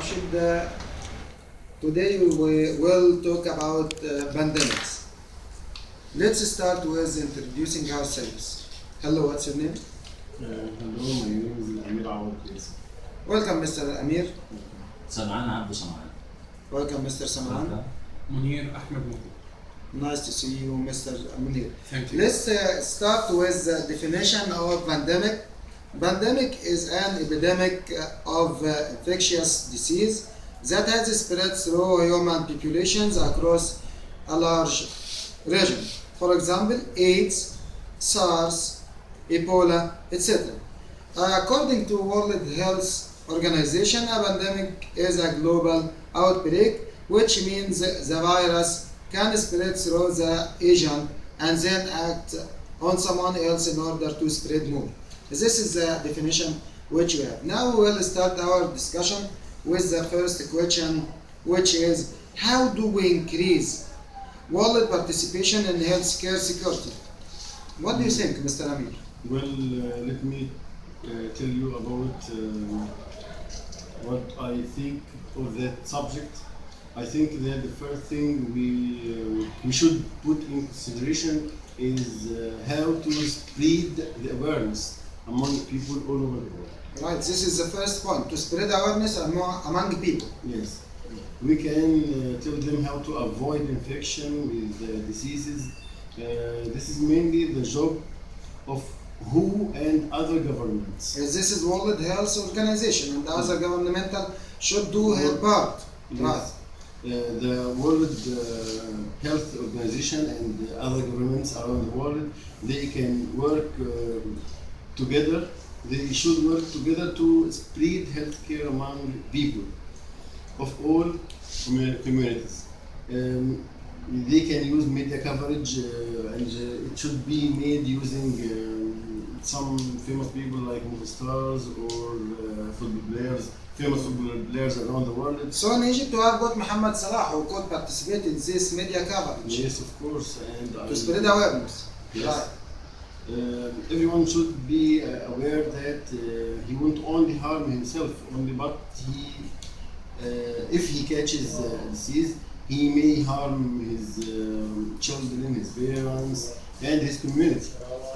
Rashid. Today we will talk about pandemics. Let's start with introducing ourselves. Hello, what's your name? Hello, my name is Amir Awad Yasir. Welcome, Mr. Amir. سمعان عبده سمعان. Welcome, Mr. Saman. Munir Ahmed Mubin. Nice to see you, Mr. Munir. Thank you. Let's start with the definition of pandemic. Pandemic is an epidemic of infectious disease that has spread through human populations across a large region. For example, AIDS, SARS, Ebola, etc. According to World Health Organization, a pandemic is a global outbreak, which means the virus can spread through the agent and then act on someone else in order to spread more. This is the definition which we have. Now we will start our discussion with the first question, which is how do we increase world participation in healthcare security? What do you think, Mr. Amir? Well, let me tell you about what I think of that subject. I think that the first thing we should put in consideration is how to spread the awareness among people all over the world. Right, this is the first point, to spread awareness among people. Yes, we can tell them how to avoid infection with diseases. This is mainly the job of WHO and other governments. This is World Health Organization and the other governmental should do her part. Yes. Right. The World Health Organization and other governments around the world, they can work together. They should work together to spread healthcare among people of all communities. They can use media coverage and it should be made using some famous people like movie stars or football players, famous football players around the world. So in Egypt, we have got Mohamed Salah who could participate in this media coverage Yes, of course. And to spread awareness. Yes. Right. Everyone should be aware that he won't only harm himself, but if he catches disease, he may harm his children, his parents, and his community.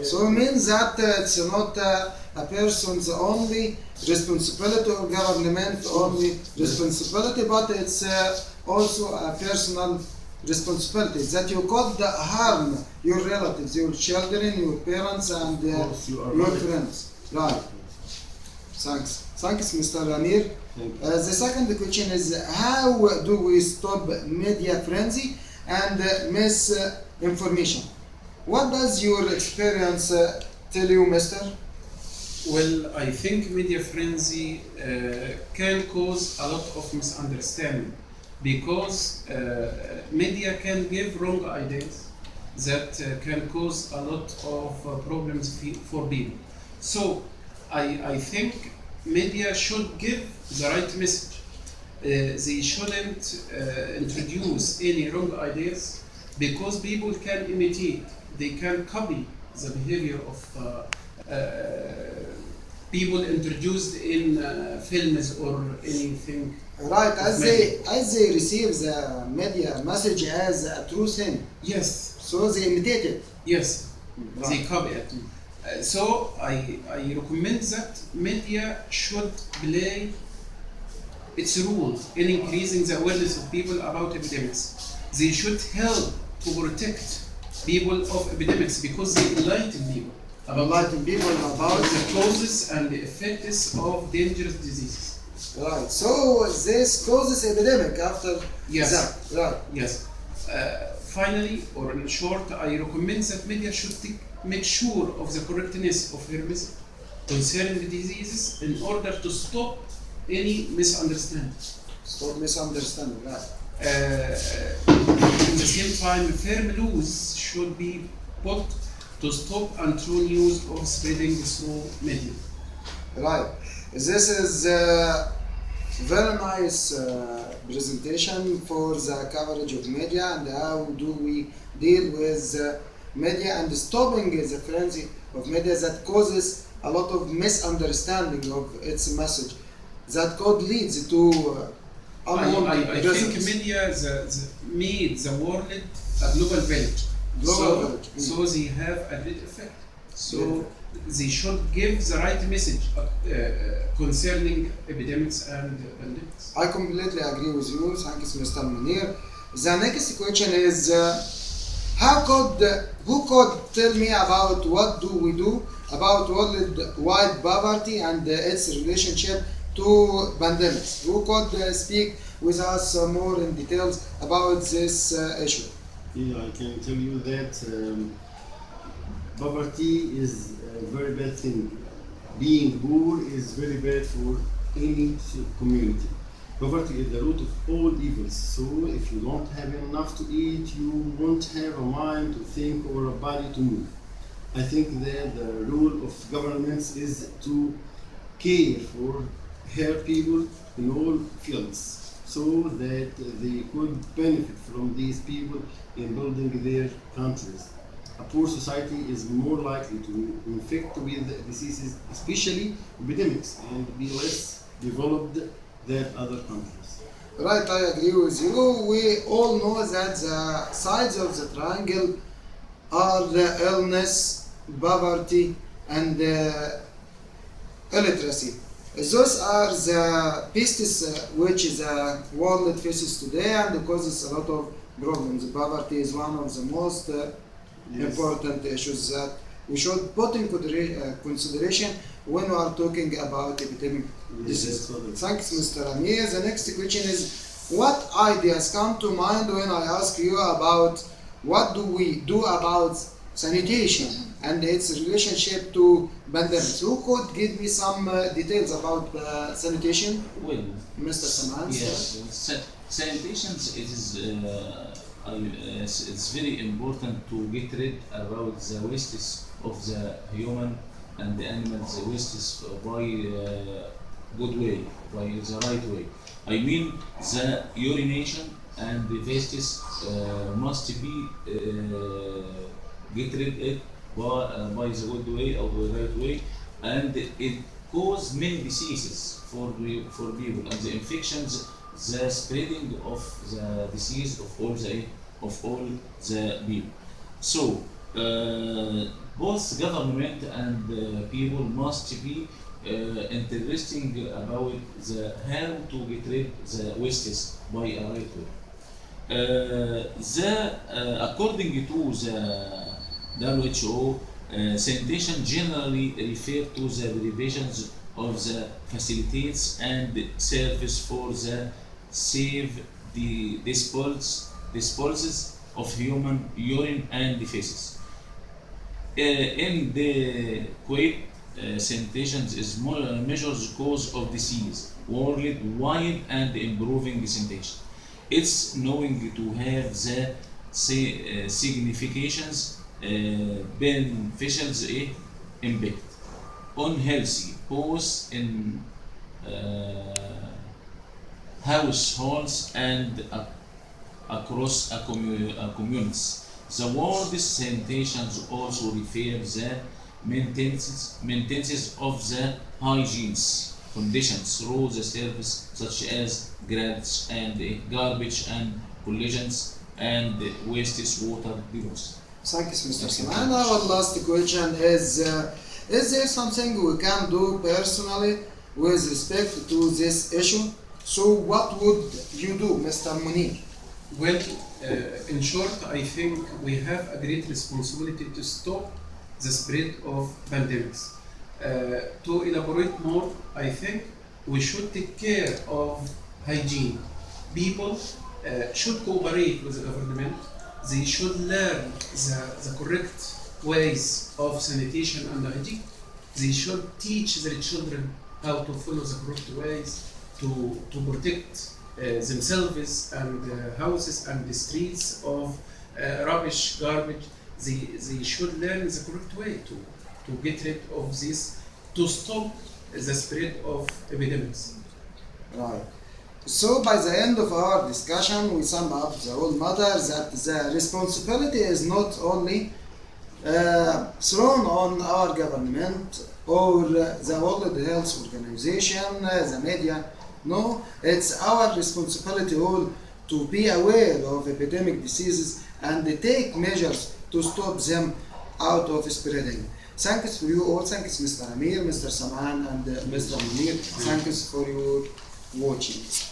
So it means that it's not a person's only responsibility or government only responsibility, but it's also a personal responsibility that you could harm your relatives, your children, your parents, and You are your right. friends. Right. Thanks. Thanks, Mr. Amir. Thank you. The second question is how do we stop media frenzy and misinformation? What does your experience tell you, Mister? Well, I think media frenzy can cause a lot of misunderstanding because media can give wrong ideas that can cause a lot of problems for people. So I think media should give the right message. They shouldn't introduce any wrong ideas because people can imitate, they can copy the behavior of people introduced in films or anything. Right, as they receive the media message as a true thing, Yes, so they imitate it. yes, they Right. copy it. So I recommend that media should play its role in increasing the awareness of people about epidemics. They should help to protect people of epidemics because they enlighten people about Enlighten people about the causes and the effects of dangerous diseases. Right, so this causes epidemic after Yes. that. Right. Yes. Finally, or in short, I recommend that media should make sure of the correctness of her message concerning the diseases in order to stop any misunderstanding. Stop misunderstanding. Right. At the same time, firm laws should be put to stop untrue news or spreading through media. Right. This is very nice presentation for the coverage of media and how do we deal with media and stopping the frenzy of media that causes a lot of misunderstanding of its message. that could lead to unwanted I think presence. media made the world a global village. Global village. So they have a great effect. So they should give the right message concerning epidemics and pandemics. I completely agree with you. Thank you, Mr. Munir. The next question is, who could tell me about what do we do about worldwide poverty and its relationship to pandemics? Who could speak with us more in details about this issue? Yeah, I can tell you that poverty is a very bad thing. Being poor is very bad for any community. Poverty is the root of all evils. So if you don't have enough to eat, you won't have a mind to think or a body to move. I think that the role of governments is to care for her people in all fields so that they could benefit from these people in building their countries. A poor society is more likely to infect with diseases, especially epidemics, and be less developed than other countries. Right, I agree with you. We all know that the sides of the triangle are the illness, poverty, and illiteracy. Those are the pests which the world faces today and causes a lot of problems. Poverty is one of the most important issues that we should put in consideration when we are talking about epidemic disease. Thanks, Mr. Amir. The next question is, what ideas come to mind when I ask you about what do we do about sanitation and its relationship to pandemics? Who could give me some details about sanitation? Well, Mr. Samans? yes, sanitation it's very important to get rid about the wastes of the human and the animals, the wastes by good way, by the right way. I mean the urination and the wastes must be get rid of by the good way or the right way, and it cause many diseases for people and the infections, the spreading of the disease of all the people. So both government and people must be interesting about how to get rid the wastes by a right way. According to the WHO, sanitation generally refer to the provisions of the facilities and service for the safe disposals of human urine and feces. In the Kuwait, sanitation is measures cause of disease worldwide and improving sanitation. It's knowing to have the significations beneficial impact on healthy both in households and across communities. The word sanitation also refers the maintenance of the hygiene conditions through the service such as grants and garbage and collisions and wastewater disposal. Thank you, Mr. Saman. Our last question is there something we can do personally with respect to this issue? So what would you do, Mr. Munir? Well, in short, I think we have a great responsibility to stop the spread of pandemics. To elaborate more, I think we should take care of hygiene. People should cooperate with the government. They should learn the correct ways of sanitation and hygiene. They should teach their children how to follow the correct ways to protect themselves and houses and the streets of rubbish, garbage. They should learn the correct way to get rid of this, to stop the spread of epidemics. Right. So by the end of our discussion, we sum up the whole matter that the responsibility is not only thrown on our government or the World Health Organization, the media. No, it's our responsibility all to be aware of epidemic diseases and take measures to stop them out of spreading. Thanks for you all. Thanks Mr. Amir, Mr. Saman, and Mr. Munir. Thanks for your watching.